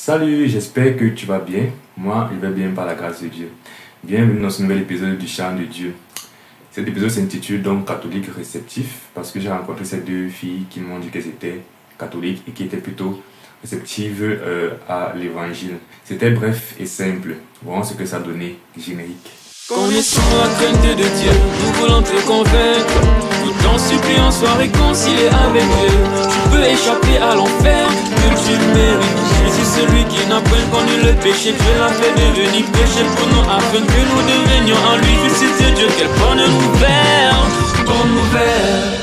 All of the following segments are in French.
Salut, j'espère que tu vas bien. Moi, je vais bien par la grâce de Dieu. Bienvenue dans ce nouvel épisode du Chant de Dieu. Cet épisode s'intitule donc Catholique réceptif parce que j'ai rencontré ces deux filles qui m'ont dit qu'elles étaient catholiques et qui étaient plutôt réceptives à l'évangile. C'était bref et simple. Voyons ce que ça donnait, générique. Connaissons la crainte de Dieu, nous voulons te convaincre. Tout en suppliant, sois réconcilié avec Dieu. Tu peux échapper à l'enfer que tu mérites. Jésus, celui qui n'a point connu le péché, Dieu l'a fait devenir péché pour nous, afin que nous devenions en lui fils de Dieu. Quelle bonne nouvelle, bonne nouvelle.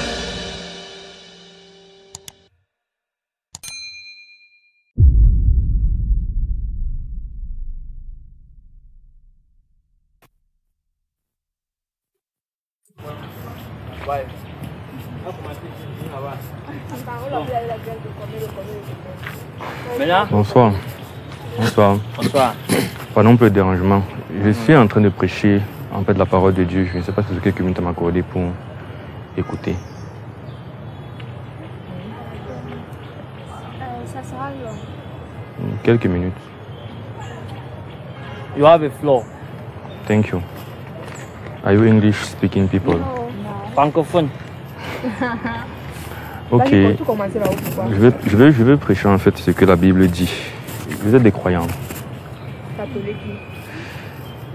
Bonsoir. Bonsoir. Bonsoir. Pardon pour le dérangement. Je suis en train de prêcher en fait la parole de Dieu. Je ne sais pas si vous avez quelques minutes à m'accorder pour écouter. Ça sera long. Quelques minutes. You have a floor. Thank you. Are you English speaking people? Francophone. Ok. Je vais prêcher en fait ce que la Bible dit. Vous êtes des croyants. Catholique.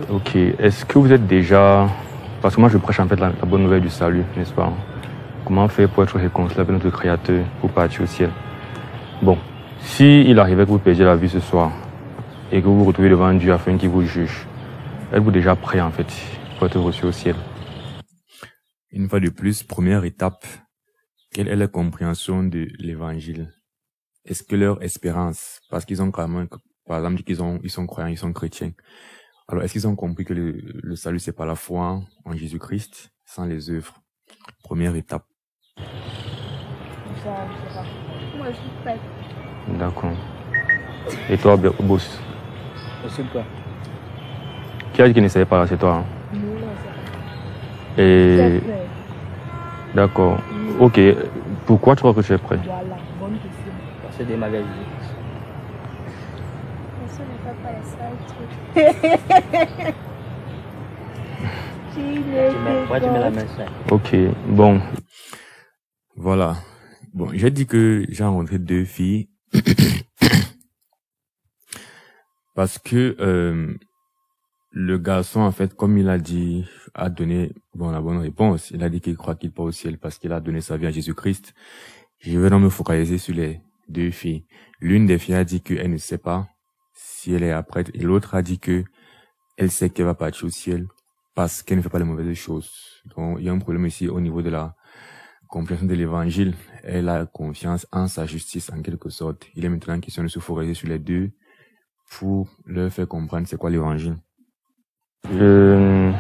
Ok. Est-ce que vous êtes déjà... Parce que moi je prêche en fait la bonne nouvelle du salut, n'est-ce pas? Comment faire pour être réconcilié avec notre Créateur, pour partir au ciel? Bon. Si il arrivait que vous perdiez la vie ce soir et que vous vous retrouvez devant Dieu afin qu'il vous juge, êtes-vous déjà prêt en fait pour être reçu au ciel? Une fois de plus, première étape, quelle est la compréhension de l'évangile? Est-ce que leur espérance, parce qu'ils ont carrément, par exemple, dit ils sont croyants, ils sont chrétiens. Alors, est-ce qu'ils ont compris que le salut, c'est par la foi en Jésus-Christ, sans les œuvres? Première étape. Ça, je sais pas. Moi, je suis prête. D'accord. Et toi, Boss? Je suis quoi? Qui a dit qu'il ne savait pas? C'est toi, hein? Non, c'est pas. Et... C'est prêt. D'accord. Ok. Pourquoi tu crois que tu es prêt? Voilà, bonne question. Parce que des magasins. Ça ne fait pas les sales trucs. Pourquoi tu mets la main sur? Ok. Bon. Voilà. Bon, j'ai dit que j'ai rencontré deux filles parce que le garçon, en fait, comme il a dit, a donné la bonne réponse. Il a dit qu'il croit qu'il part au ciel parce qu'il a donné sa vie à Jésus-Christ. Je vais donc me focaliser sur les deux filles. L'une des filles a dit qu'elle ne sait pas si elle est prête et l'autre a dit que elle sait qu'elle va partir au ciel parce qu'elle ne fait pas les mauvaises choses. Donc, il y a un problème ici au niveau de la compréhension de l'évangile. Elle a confiance en sa justice, en quelque sorte. Il est maintenant question de se focaliser sur les deux pour leur faire comprendre c'est quoi l'évangile. Je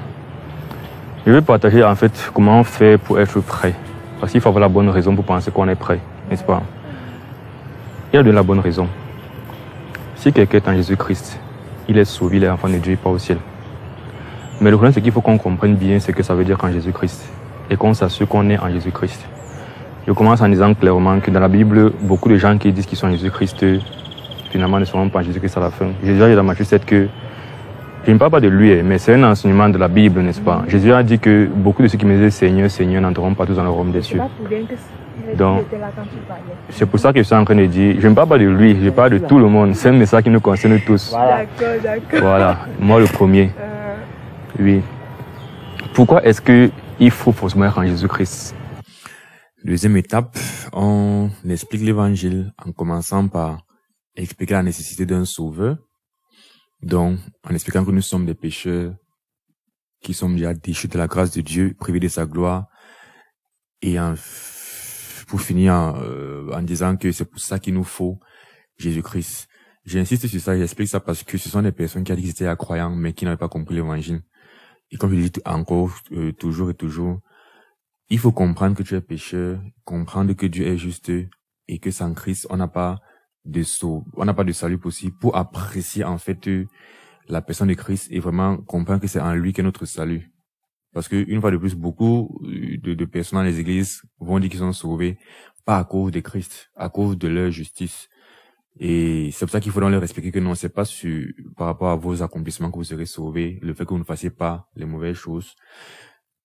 vais partager en fait comment faire pour être prêt. Parce qu'il faut avoir la bonne raison pour penser qu'on est prêt, n'est-ce pas? Il y a de la bonne raison. Si quelqu'un est en Jésus-Christ, il est sauvé, il est enfant de Dieu, il part au ciel. Mais le problème, c'est qu'il faut qu'on comprenne bien ce que ça veut dire qu'en Jésus-Christ. Et qu'on s'assure qu'on est en Jésus-Christ. Je commence en disant clairement que dans la Bible, beaucoup de gens qui disent qu'ils sont en Jésus-Christ, finalement ne seront pas en Jésus-Christ à la fin. Jésus a dit dans Matthieu 7 que, je ne parle pas de lui, mais c'est un enseignement de la Bible, n'est-ce pas? Jésus a dit que beaucoup de ceux qui me disaient Seigneur, Seigneur n'entreront pas tous dans le royaume des cieux. Donc, c'est pour ça que je suis en train de dire, je ne parle pas de lui, je parle de tout le monde. C'est un message qui nous concerne tous. Voilà. D'accord. Voilà, moi le premier. Oui. Pourquoi est-ce qu'il faut forcément être en Jésus-Christ? Deuxième étape, on explique l'évangile en commençant par expliquer la nécessité d'un sauveur. Donc, en expliquant que nous sommes des pécheurs qui sommes déjà déchus de la grâce de Dieu, privés de sa gloire, et pour finir en disant que c'est pour ça qu'il nous faut Jésus-Christ. J'insiste sur ça, j'explique ça parce que ce sont des personnes qui ont dit qu'ils étaient croyants, mais qui n'avaient pas compris l'évangile. Et comme je le dis encore, toujours et toujours, il faut comprendre que tu es pécheur, comprendre que Dieu est juste, et que sans Christ, on n'a pas de salut possible pour apprécier en fait la personne de Christ et vraiment comprendre que c'est en lui qu'est notre salut. Parce que une fois de plus, beaucoup de personnes dans les églises vont dire qu'ils sont sauvés pas à cause de Christ, à cause de leur justice. Et c'est pour ça qu'il faut leur expliquer que non, c'est pas par rapport à vos accomplissements que vous serez sauvés, le fait que vous ne fassiez pas les mauvaises choses.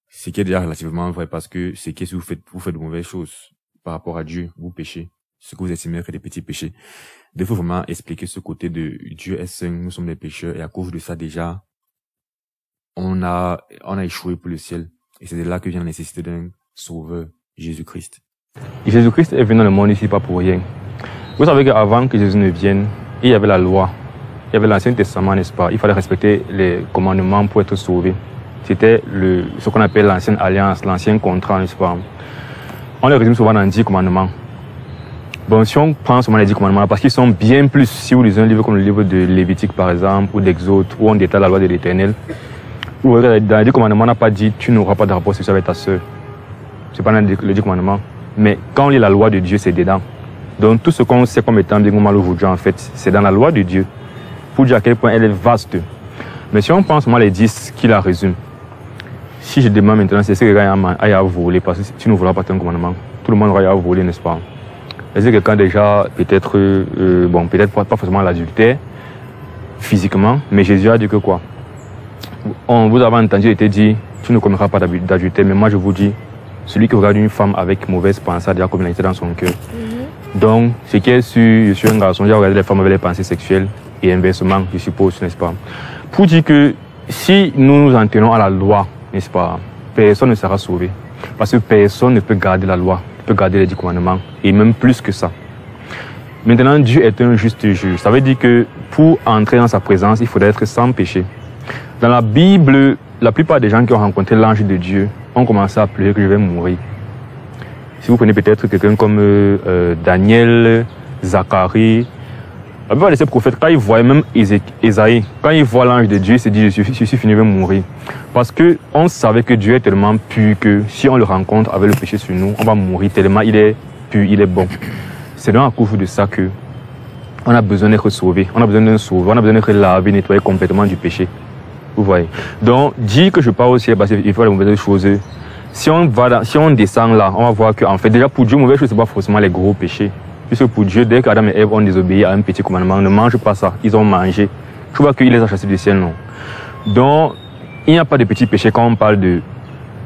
Ce qui est déjà relativement vrai parce que c'est que si vous faites de mauvaises choses par rapport à Dieu, vous péchez. Ce que vous estimez être des petits péchés. Il faut vraiment expliquer ce côté de Dieu est saint, nous sommes des pécheurs et à cause de ça déjà, on a échoué pour le ciel. Et c'est de là que vient la nécessité d'un sauveur, Jésus-Christ. Jésus-Christ est venu dans le monde ici pas pour rien. Vous savez qu'avant que Jésus ne vienne, il y avait la loi, il y avait l'Ancien Testament, n'est-ce pas? Il fallait respecter les commandements pour être sauvé. C'était ce qu'on appelle l'ancienne alliance, l'ancien contrat, n'est-ce pas? On les résume souvent dans 10 commandements. Bon, si on prend seulement les 10 commandements, parce qu'ils sont bien plus, si vous lisez un livre comme le livre de Lévitique par exemple, ou d'Exode, où on détaille la loi de l'Éternel, où dans les 10 commandements, on n'a pas dit tu n'auras pas de rapport sexuel avec ta sœur. C'est pas dans les 10 commandements. Mais quand on lit la loi de Dieu, c'est dedans. Donc tout ce qu'on sait comme étant bien ou mal aujourd'hui, en fait, c'est dans la loi de Dieu. Pour dire à quel point elle est vaste. Mais si on prend seulement les 10 qui la résument, si je demande maintenant, c'est ce que quelqu'un aille à voler, parce que si tu ne voudras pas ton commandement, tout le monde aura à voler, n'est-ce pas? Est-ce que quelqu'un déjà, peut-être, peut-être pas forcément l'adultère, physiquement, mais Jésus a dit que quoi? Vous avez entendu, il était dit, tu ne commettras pas d'adultère, mais moi je vous dis, celui qui regarde une femme avec mauvaise pensée a déjà commis l'adultère dans son cœur. Donc, ce qui est sûr, je suis un garçon, j'ai regardé les femmes avec les pensées sexuelles, et inversement, je suppose, n'est-ce pas? Pour dire que si nous nous en tenons à la loi, n'est-ce pas, personne ne sera sauvé. Parce que personne ne peut garder la loi, ne peut garder les 10 commandements, et même plus que ça. Maintenant, Dieu est un juste juge. Ça veut dire que pour entrer dans sa présence, il faudrait être sans péché. Dans la Bible, la plupart des gens qui ont rencontré l'ange de Dieu ont commencé à pleurer que je vais mourir. Si vous prenez peut-être quelqu'un comme Daniel, Zacharie, la plupart de ces prophètes, quand ils voyaient même Ésaïe, quand ils voient l'ange de Dieu, ils se disent je suis fini, je vais mourir. Parce qu'on savait que Dieu est tellement pur que si on le rencontre avec le péché sur nous, on va mourir tellement il est pur, il est bon. C'est donc à cause de ça que on a besoin d'être sauvé, on a besoin d'un sauveur, on a besoin d'être lavé, nettoyé complètement du péché. Vous voyez. Donc, dire que je pars au ciel parce qu'il faut les mauvaises choses. Si on descend là, on va voir qu'en fait, déjà pour Dieu, mauvaises choses, ce n'est pas forcément les gros péchés. Puisque pour Dieu, dès qu'Adam et Ève ont désobéi à un petit commandement, ne mange pas ça, ils ont mangé. Je ne vois qu'il les a chassés du ciel, non. Donc, il n'y a pas de petits péchés quand on parle de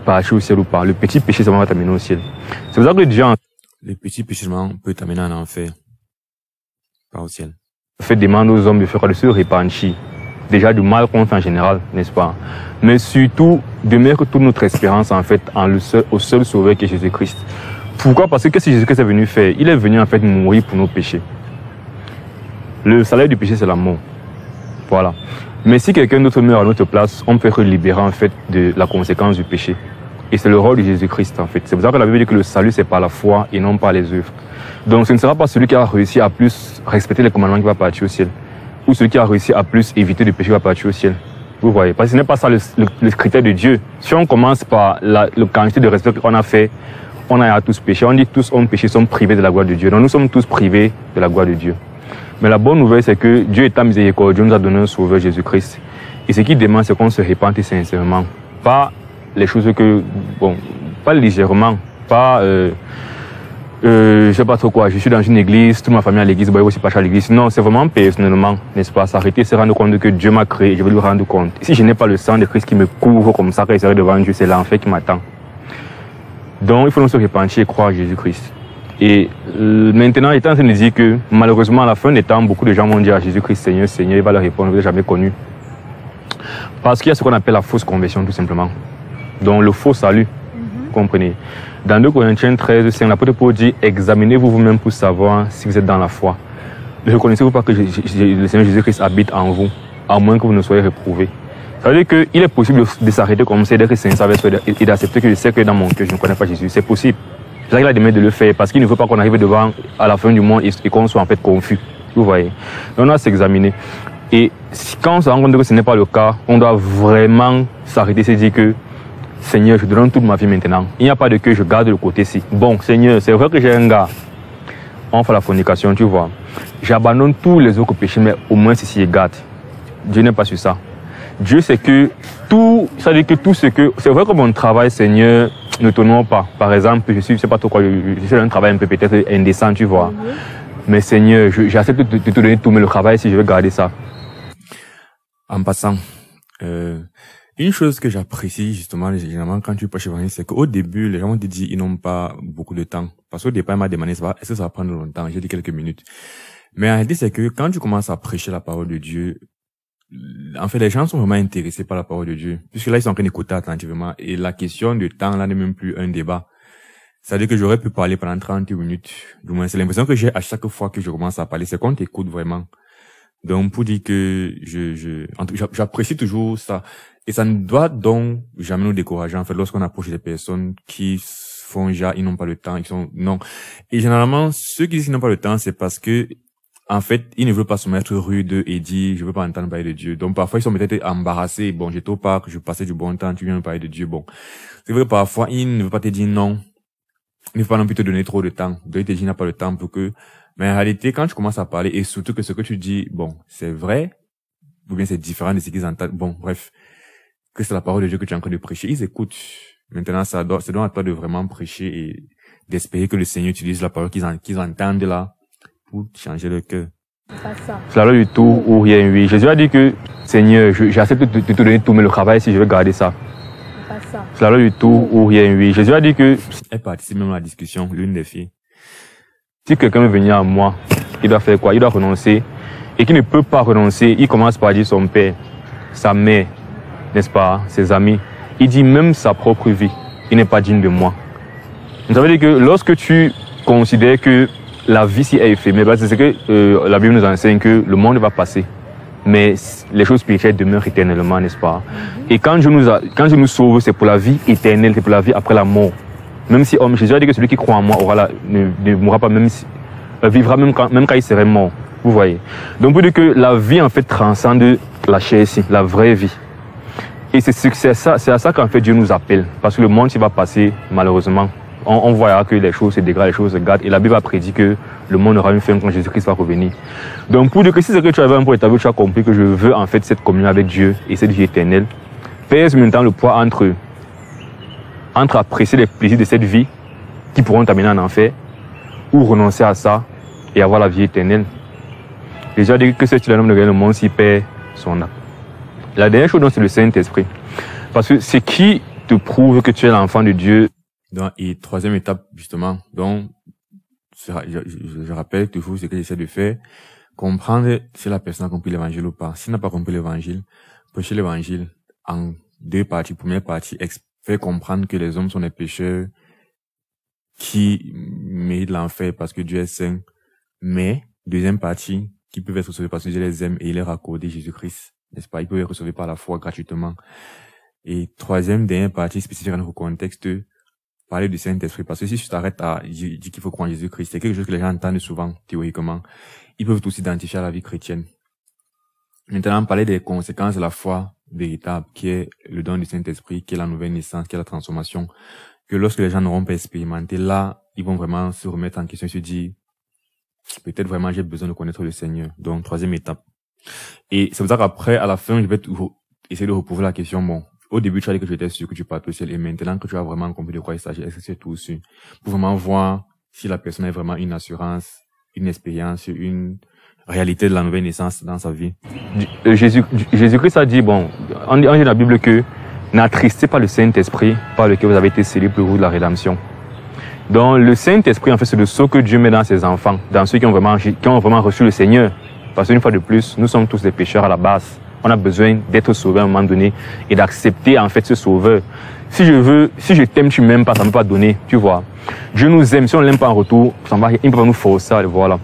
partir au ciel ou pas. Le petit péché, ça va t'amener au ciel. C'est pour ça que Dieu... Le petit péché peut t'amener en enfer, pas au ciel. Fait demande aux hommes de faire de se repentir. Déjà du mal qu'on fait en général, n'est-ce pas? Mais surtout, de mettre toute notre espérance en fait au seul sauveur qui est Jésus-Christ. Pourquoi? Parce que qu'est-ce que Jésus-Christ est venu faire? Il est venu en fait mourir pour nos péchés. Le salaire du péché, c'est la mort. Voilà. Mais si quelqu'un d'autre meurt à notre place, on peut être libéré en fait de la conséquence du péché. Et c'est le rôle de Jésus-Christ en fait. C'est pour ça que la Bible dit que le salut, c'est par la foi et non par les œuvres. Donc ce ne sera pas celui qui a réussi à plus respecter les commandements qui va partir au ciel. Ou celui qui a réussi à plus éviter de péché qui va partir au ciel. Vous voyez. Parce que ce n'est pas ça le critère de Dieu. Si on commence par la quantité de respect qu'on a fait, on a tous péché. On dit tous ont péché, sont privés de la gloire de Dieu. Donc nous sommes tous privés de la gloire de Dieu. Mais la bonne nouvelle, c'est que Dieu étant miséricordieux, nous a donné un sauveur, Jésus-Christ. Et ce qu'il demande, c'est qu'on se répente sincèrement. Pas les choses que, bon, pas légèrement, pas, je sais pas trop quoi, je suis dans une église, toute ma famille à l'église, bon, aussi pas à l'église. Non, c'est vraiment personnellement, n'est-ce pas, s'arrêter, se rendre compte que Dieu m'a créé, je vais lui rendre compte. Si je n'ai pas le sang de Christ qui me couvre comme ça, quand il serait devant Dieu, c'est l'enfer qui m'attend. Donc, il faut nous se repentir et croire à Jésus-Christ. Et maintenant, il est en train de dire que, malheureusement, à la fin des temps, beaucoup de gens vont dire à Jésus-Christ, Seigneur, Seigneur, il va leur répondre, je ne l'ai jamais connu. Parce qu'il y a ce qu'on appelle la fausse conversion, tout simplement. Donc, le faux salut, comprenez. Dans 2 Corinthiens 13, c'est l'apôtre Paul dit, examinez-vous vous-même pour savoir si vous êtes dans la foi. Ne reconnaissez-vous pas que le Seigneur Jésus-Christ habite en vous, à moins que vous ne soyez reprouvés. Ça veut dire qu'il est possible de s'arrêter comme ça, d'être sincère avec soi et d'accepter que je sais que dans mon cœur, je ne connais pas Jésus. C'est possible. C'est ça qu'il a demandé de le faire, parce qu'il ne veut pas qu'on arrive devant à la fin du monde et qu'on soit en fait confus. Vous voyez. Donc on doit s'examiner. Et quand on se rend compte que ce n'est pas le cas, on doit vraiment s'arrêter et se dire que Seigneur, je donne toute ma vie maintenant. Il n'y a pas de que je garde le côté-ci. Bon, Seigneur, c'est vrai que j'ai un gars. On fait la fornication, tu vois. J'abandonne tous les autres péchés, mais au moins ceci est garde. Dieu n'est pas sur ça. Dieu sait que tout, ça veut dire que tout ce que... C'est vrai que mon travail, Seigneur, ne t'honore pas. Par exemple, je sais pas trop quoi, je fais un travail un peu peut-être indécent, tu vois. Mais Seigneur, j'accepte de te donner tout, mais le travail, si je veux garder ça. En passant, une chose que j'apprécie justement, généralement, quand tu prêches l'évangile, c'est qu'au début, les gens te disent ils n'ont pas beaucoup de temps. Parce qu'au départ, il m'a demandé, est-ce que ça va prendre longtemps? J'ai dit quelques minutes. Mais en réalité, c'est que quand tu commences à prêcher la parole de Dieu, en fait, les gens sont vraiment intéressés par la parole de Dieu. Puisque là, ils sont en train d'écouter attentivement. Et la question de temps, là, n'est même plus un débat. C'est-à-dire que j'aurais pu parler pendant 30 minutes. Du moins, c'est l'impression que j'ai à chaque fois que je commence à parler. C'est qu'on t'écoute vraiment. Donc, pour dire que j'apprécie toujours ça. Et ça ne doit donc jamais nous décourager, en fait, lorsqu'on approche des personnes qui font déjà, ils n'ont pas le temps, non. Et généralement, ceux qui disent qu'ils n'ont pas le temps, c'est parce que, en fait, ils ne veulent pas se mettre rude et dire, je veux pas entendre parler de Dieu. Donc, parfois, ils sont peut-être embarrassés. Bon, j'étais au parc, je passais du bon temps, tu viens me parler de Dieu. Bon. C'est vrai que parfois, ils ne veulent pas te dire non. Ils ne veulent pas non plus te donner trop de temps. Donc, ils te disent, il n'a pas le temps pour que, mais en réalité, quand tu commences à parler, et surtout que ce que tu dis, bon, c'est vrai, ou bien c'est différent de ce qu'ils entendent, bon, bref, que c'est la parole de Dieu que tu es en train de prêcher, ils écoutent. Maintenant, c'est donc à toi de vraiment prêcher et d'espérer que le Seigneur utilise la parole qu'ils entendent là pour changer leur cœur. C'est la loi du tout ou rien, oui. Jésus a dit que, Seigneur, j'accepte de te donner tout, mais le travail, si je veux garder ça. C'est la loi du tout ou rien, oui. Jésus a dit que... Elle participe même à la discussion, l'une des filles. Si quelqu'un veut venir à moi, il doit faire quoi? Il doit renoncer. Et qui ne peut pas renoncer, il commence par dire son père, sa mère, n'est-ce pas, ses amis. Il dit même sa propre vie. Il n'est pas digne de moi. Ça veut dire que lorsque tu considères que la vie si est éphémère, c'est ce que la Bible nous enseigne, que le monde va passer. Mais les choses spirituelles demeurent éternellement, n'est-ce pas? Et quand Dieu nous sauve, c'est pour la vie éternelle, c'est pour la vie après la mort. Même si Jésus a dit que celui qui croit en moi ne mourra pas, vivra même quand il serait mort. Vous voyez. Donc pour dire que la vie en fait transcende la chair ici, la vraie vie. Et c'est à ça qu'en fait Dieu nous appelle. Parce que le monde, il va passer, malheureusement. On voit que les choses se dégradent, les choses se gâtent. Et la Bible a prédit que le monde aura une fin quand Jésus-Christ va revenir. Donc pour dire que si c'est que tu avais un point établi, tu as compris que je veux en fait cette communion avec Dieu et cette vie éternelle, pèse maintenant le poids entre apprécier les plaisirs de cette vie qui pourront t'amener en enfer ou renoncer à ça et avoir la vie éternelle. Déjà dit que c'est l'homme de gagner le monde s'il perd son âme. La dernière chose, c'est le Saint-Esprit. Parce que c'est qui te prouve que tu es l'enfant de Dieu. Donc, et troisième étape, justement, donc, je rappelle toujours ce que j'essaie de faire, comprendre si la personne a compris l'évangile ou pas. S'il n'a pas compris l'évangile, prêcher l'évangile en deux parties. Première partie, faire comprendre que les hommes sont des pécheurs qui méritent l'enfer parce que Dieu est saint. Mais, deuxième partie, qui peuvent être sauvés parce que Dieu les aime et il leur a accordé Jésus-Christ. N'est-ce pas? Ils peuvent être sauvés par la foi gratuitement. Et troisième, dernière partie spécifique à notre contexte, parler du Saint-Esprit. Parce que si tu t'arrêtes à dire qu'il faut croire en Jésus-Christ, c'est quelque chose que les gens entendent souvent, théoriquement. Ils peuvent tous s'identifier à la vie chrétienne. Maintenant, parler des conséquences de la foi véritable, qui est le don du Saint-Esprit, qui est la nouvelle naissance, qui est la transformation, que lorsque les gens n'auront pas expérimenté, là, ils vont vraiment se remettre en question et se dire, peut-être vraiment j'ai besoin de connaître le Seigneur. Donc, troisième étape. Et c'est pour ça qu'après, à la fin, je vais essayer de reposer la question, bon, au début, tu as dit que tu étais sûr que tu partais au ciel, et maintenant que tu as vraiment compris de quoi il s'agit, est-ce que c'est tout sûr? Pour vraiment voir si la personne a vraiment une assurance, une expérience, une réalité de la nouvelle naissance dans sa vie. Jésus-Christ a dit, bon, on dit dans la Bible que n'attristez pas le Saint-Esprit par lequel vous avez été scellés pour le jour de la rédemption. Donc, le Saint-Esprit, en fait, c'est le sceau que Dieu met dans ses enfants, dans ceux qui ont vraiment reçu le Seigneur. Parce qu'une fois de plus, nous sommes tous des pécheurs à la base. On a besoin d'être sauvé à un moment donné et d'accepter en fait ce sauveur. Si je t'aime, tu m'aimes pas, ça ne peut pas donner, tu vois. Dieu nous aime, si on l'aime pas en retour, il ne peut pas nous forcer à le voir là.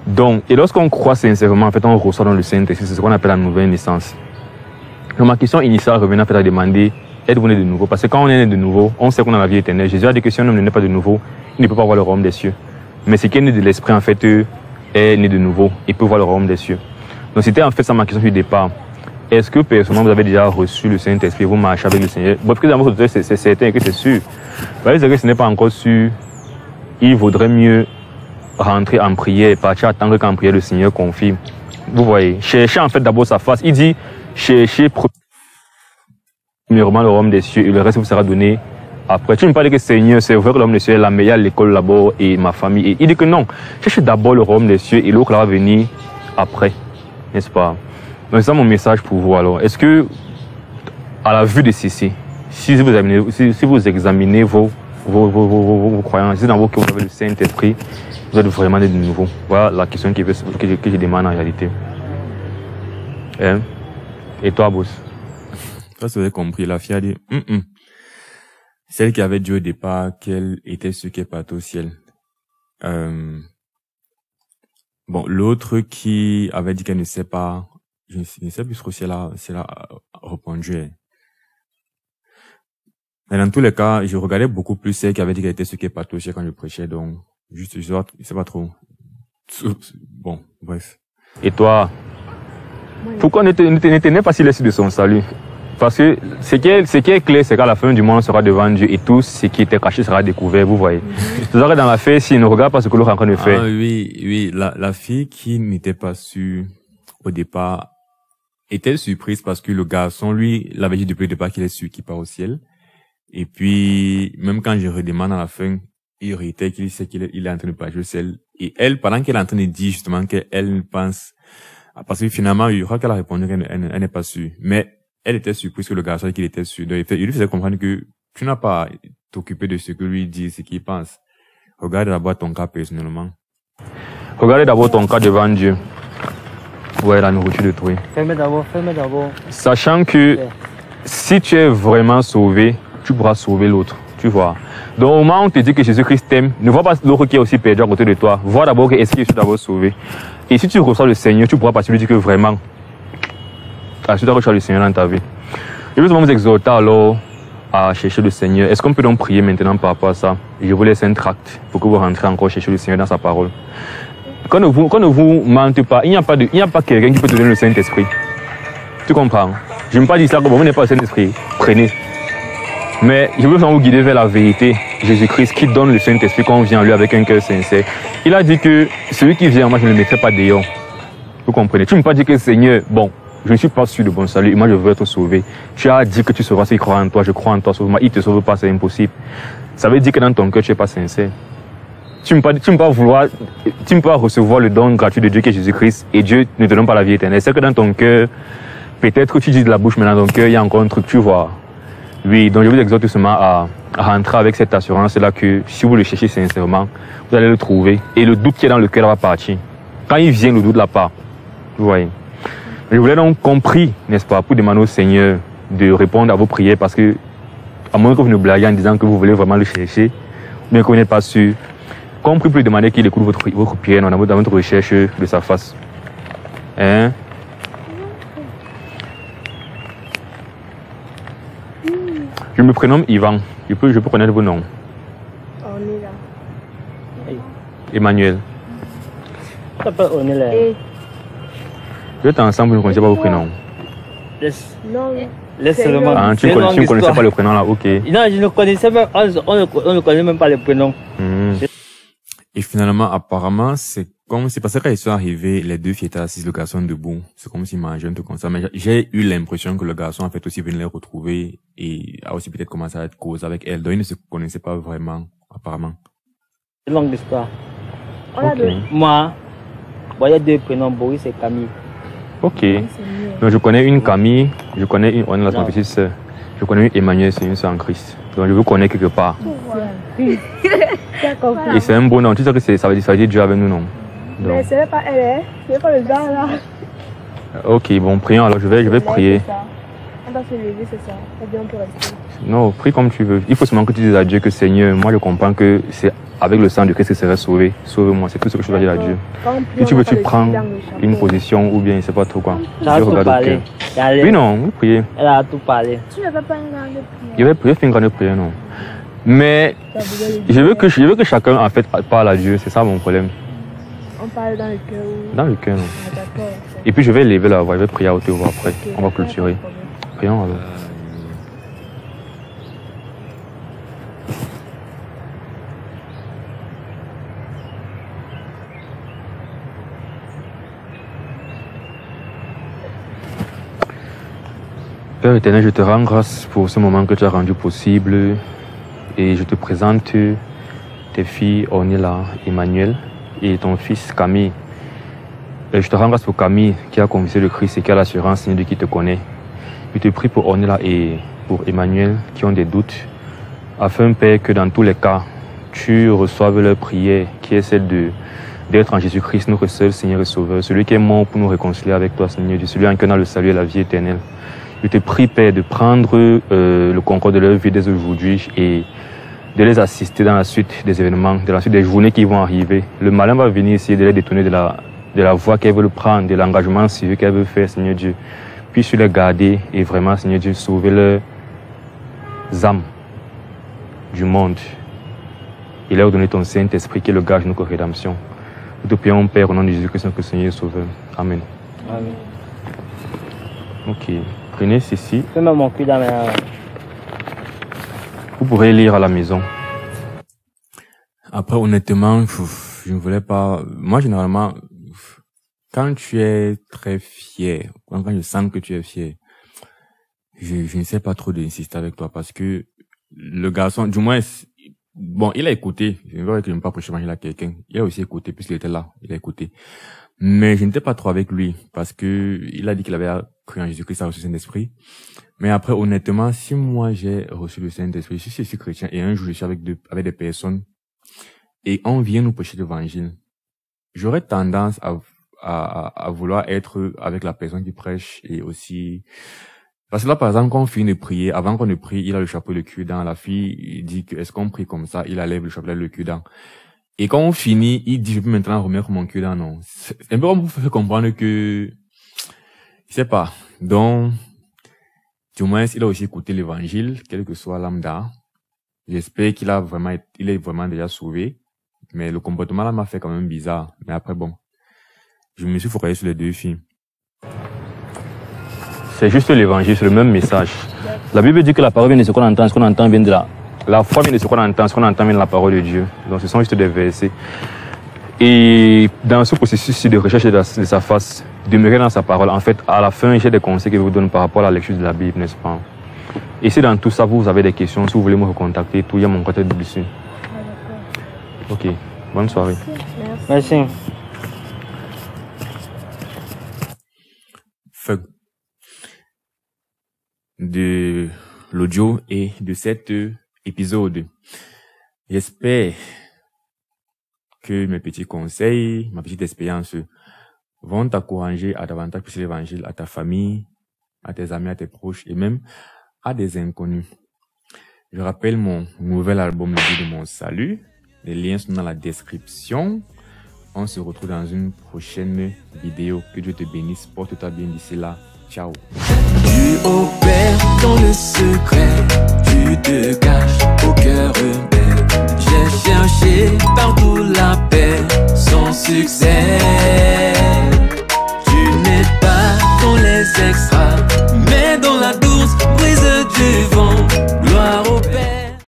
Donc, et lorsqu'on croit sincèrement, en fait, on reçoit dans le Saint-Esprit, c'est ce qu'on appelle la nouvelle naissance. Donc, ma question initiale revenait en fait à demander, êtes-vous né de nouveau? Parce que quand on est né de nouveau, on sait qu'on a la vie éternelle. Jésus a dit que si un homme n'est pas de nouveau, il ne peut pas voir le royaume des cieux. Mais ce qui est né de l'esprit, en fait, est né de nouveau. Il peut voir le royaume des cieux. Donc, c'était en fait ça ma question du départ. Est-ce que personnellement vous avez déjà reçu le Saint-Esprit, vous marchez avec le Seigneur? Parce que dans votre tête, c'est certain que c'est sûr. Vous voyez, c'est que ce n'est pas encore sûr. Il vaudrait mieux rentrer en prière et partir attendre qu'en prière le Seigneur confirme. Vous voyez, cherchez en fait d'abord sa face. Il dit, cherchez premièrement le royaume des cieux et le reste vous sera donné après. Tu ne me parles que Seigneur, c'est vrai que l'homme des cieux est la meilleure, l'école là-bas et ma famille. Et il dit que non, cherche d'abord le royaume des cieux et l'autre là va venir après, n'est-ce pas? Donc c'est ça mon message pour vous alors. Est-ce que, à la vue de ceci, si vous examinez vos croyances, si dans vos cœurs vous avez le Saint-Esprit, vous êtes vraiment de nouveau? Voilà la question que je demande en réalité. Hein? Et toi, boss? Toi, vous avez compris, la fille a dit, Celle qui avait dit au départ qu'elle était ce qui est partie au ciel. Bon, l'autre qui avait dit qu'elle ne sait pas, je ne sais plus si elle a répondu. Mais dans tous les cas, je regardais beaucoup plus celle qui avait dit qu'elle était ce qui est partie au ciel quand je prêchais, donc, juste, je sais pas trop. Bon, bref. Et toi? Pourquoi ne tenez pas si l'esprit de son salut? Parce que ce qui est clair, c'est qu'à la fin du monde, on sera devant Dieu et tout ce qui était caché sera découvert, vous voyez. C'est vrai que dans la fête, s'il ne regarde pas ce que l'autre est en train de faire. Ah oui, la fille qui n'était pas sûre au départ était surprise parce que le garçon, lui, l'avait dit depuis le départ qu'il est sûr qu'il part au ciel. Et puis, même quand je redemande à la fin, il réitère qu'il sait qu'il est en train de partir au ciel. Et elle, pendant qu'elle est en train de dire justement qu'elle pense, parce que finalement, je crois qu'elle a répondu qu'elle n'est pas sûre. Mais elle était surprise que le garçon qu'il était sûr. Donc, il lui faisait comprendre que tu n'as pas t'occuper de ce que lui dit, ce qu'il pense. Regarde d'abord ton cas personnellement. Regardez d'abord ton cas devant Dieu. Ouais, la nourriture de toi. Fais-moi d'abord. Sachant que si tu es vraiment sauvé, tu pourras sauver l'autre. Tu vois. Donc, au moment où on te dit que Jésus-Christ t'aime, ne vois pas l'autre qui est aussi perdu à côté de toi. Vois d'abord que est-ce que je suis d'abord sauvé. Et si tu reçois le Seigneur, tu pourras passer lui dire que vraiment, tu dois rechercher le Seigneur dans ta vie. Je veux vous exhorter alors à chercher le Seigneur. Est-ce qu'on peut donc prier maintenant par rapport à ça? Et je vous laisse un tract pour que vous rentrez encore chercher le Seigneur dans sa parole. Quand ne vous mentez pas, il n'y a pas quelqu'un qui peut te donner le Saint-Esprit. Tu comprends? Je ne veux pas dire ça que vous n'avez pas le Saint-Esprit. Prenez. Mais je veux vous guider vers la vérité. Jésus-Christ qui donne le Saint-Esprit quand on vient à lui avec un cœur sincère. Il a dit que celui qui vient, moi je ne le mettrai pas dehors. Vous comprenez? Tu ne peux pas dire que Seigneur, bon, je ne suis pas sûr de bon salut et moi je veux être sauvé. Tu as dit que tu sauras s'il croit en toi, je crois en toi, sauve-moi. Il ne te sauve pas, c'est impossible. Ça veut dire que dans ton cœur, tu n'es pas sincère. Tu ne peux pas recevoir le don gratuit de Dieu qui est Jésus-Christ et Dieu ne te donne pas la vie éternelle. C'est que dans ton cœur, peut-être que tu dis de la bouche, mais dans ton cœur, il y a encore un truc, tu vois. Oui, donc je vous exhorte seulement à rentrer avec cette assurance-là que si vous le cherchez sincèrement, vous allez le trouver et le doute qui est dans le cœur va partir. Quand il vient, le doute là part. Vous voyez. Je voulais donc compris, n'est-ce pas, pour demander au Seigneur de répondre à vos prières parce que, à moins que vous ne blaguez en disant que vous voulez vraiment le chercher, mais que vous n'êtes pas sûr, compris pour lui demander qu'il écoute votre prière dans votre recherche de sa face. Hein? Je me prénomme Yvan. Je peux connaître vos noms. On est là. Emmanuel. On est là. Vous êtes ensemble, vous ne connaissez pas vos prénoms. Non. Laisse seulement. Ah, tu ne connaissais pas le prénom là, ok. Non, je ne connaissais même, on ne connaît même pas les prénoms. Et finalement, apparemment, c'est comme si, parce que quand ils sont arrivés, les deux filles étaient assises, le garçon debout. C'est comme s'ils mangeaient un truc comme ça. Mais j'ai eu l'impression que le garçon, en fait, aussi venait les retrouver et a aussi peut-être commencé à être cause avec elle. Donc, ils ne se connaissaient pas vraiment, apparemment. C'est une longue histoire. Okay. Moi, il y a deux prénoms, Boris et Camille. Ok. Donc, je connais une Camille, je connais une, on est la petite sœur. Je connais une Emmanuel, c'est une sœur en Christ. Donc, je vous connais quelque part. Et c'est un bon nom. Tu sais que ça veut dire Dieu avec nous, non? Donc. Mais ce n'est pas elle, hein? Ce n'est pas le gars là. Ok, bon, prions alors, je vais prier. On doit se lever, c'est ça. On peut rester. Non, prie comme tu veux. Il faut seulement que tu dises à Dieu que Seigneur, moi je comprends que c'est avec le sang de Christ que serait sauvé. Sauve-moi, c'est tout ce que je dois dire à Dieu. Et tu veux, tu prends une position ou bien, je ne sais pas trop quoi. Tu as tout parlé. Oui, non, oui, prier. Elle a tout parlé. Tu ne fais pas une grande prière. Je vais prier, faire une grande prière, non. Mais je veux que chacun en fait parle à Dieu, c'est ça mon problème. On parle dans le cœur. Dans le cœur, non. D'accord. Et puis je vais lever la voix, je vais prier à haute voix après. On va clôturer. Prions alors. Père éternel, je te rends grâce pour ce moment que tu as rendu possible Et je te présente tes filles Ornella, Emmanuel et ton fils Camille. Et je te rends grâce pour Camille qui a confié le Christ et qui a l'assurance, Seigneur Dieu, qui te connaît. Je te prie pour Ornella et pour Emmanuel qui ont des doutes, afin, Père, que dans tous les cas, tu reçoives leur prière qui est celle d'être en Jésus-Christ, notre seul Seigneur et Sauveur, celui qui est mort pour nous réconcilier avec toi, Seigneur Dieu, celui en qui on a le salut et la vie éternelle. Je te prie, Père, de prendre le concours de leur vie dès aujourd'hui et de les assister dans la suite des événements, dans la suite des journées qui vont arriver. Le malin va venir essayer de les détourner de la voie qu'elle veut prendre, de l'engagement civique qu'elle veut faire, Seigneur Dieu. Puisse-tu les garder et vraiment, Seigneur Dieu, sauver leurs âmes du monde et leur donner ton Saint-Esprit qui est le gage de notre rédemption. Nous te prions, Père, au nom de Jésus-Christ, notre Seigneur et Sauveur. Amen. Amen. Ok. Prenez ceci. Fais-moi mon cul dans ma... Vous pourrez lire à la maison. Après, honnêtement, je ne voulais pas... Moi, généralement, quand tu es très fier, quand je sens que tu es fier, je ne sais pas trop d'insister avec toi parce que le garçon, du moins, bon, il a écouté. Je ne veux que je ne pas prêcher à quelqu'un. Il a aussi écouté puisqu'il était là. Il a écouté. Mais je n'étais pas trop avec lui parce que il a dit qu'il avait cru en Jésus-Christ, a reçu le Saint-Esprit. Mais après, honnêtement, si moi j'ai reçu le Saint-Esprit, si je suis chrétien et un jour je suis avec des personnes et on vient nous prêcher l'évangile, j'aurais tendance à vouloir être avec la personne qui prêche et aussi... Parce que là, par exemple, quand on finit de prier, avant qu'on ne prie, il a le chapeau, le cul-dent. La fille, il dit que est-ce qu'on prie comme ça? Il enlève le chapeau, le cul-dent. Et quand on finit, il dit je peux maintenant remettre mon cul-dent. Non. C'est un peu comme vous faire comprendre que, je sais pas. Donc, du moins, il a aussi écouté l'évangile, quel que soit lambda. J'espère qu'il est vraiment déjà sauvé. Mais le comportement là m'a fait quand même bizarre. Mais après, bon. Je me suis focalisé sur les deux filles. C'est juste l'évangile, c'est le même message. La Bible dit que la parole vient de ce qu'on entend vient de la foi vient de ce qu'on entend vient de la parole de Dieu. Donc ce sont juste des versets. Et dans ce processus de recherche de sa face, demeurer dans sa parole, en fait, à la fin, j'ai des conseils que je vous donne par rapport à la lecture de la Bible, n'est-ce pas? Et si dans tout ça, vous avez des questions, si vous voulez me recontacter, tout, il y a mon contact de dessus. Ok, bonne soirée. Merci. De l'audio et de cet épisode. J'espère que mes petits conseils, ma petite expérience vont t'encourager à davantage pousser l'évangile à ta famille, à tes amis, à tes proches et même à des inconnus. Je rappelle mon nouvel album, Le Dieu de mon salut. Les liens sont dans la description. On se retrouve dans une prochaine vidéo. Que Dieu te bénisse. Porte-toi bien d'ici là. Ciao. Tu opères dans le secret, tu te caches au cœur rebelle. J'ai cherché partout la paix, sans succès. Tu n'es pas dans les extras.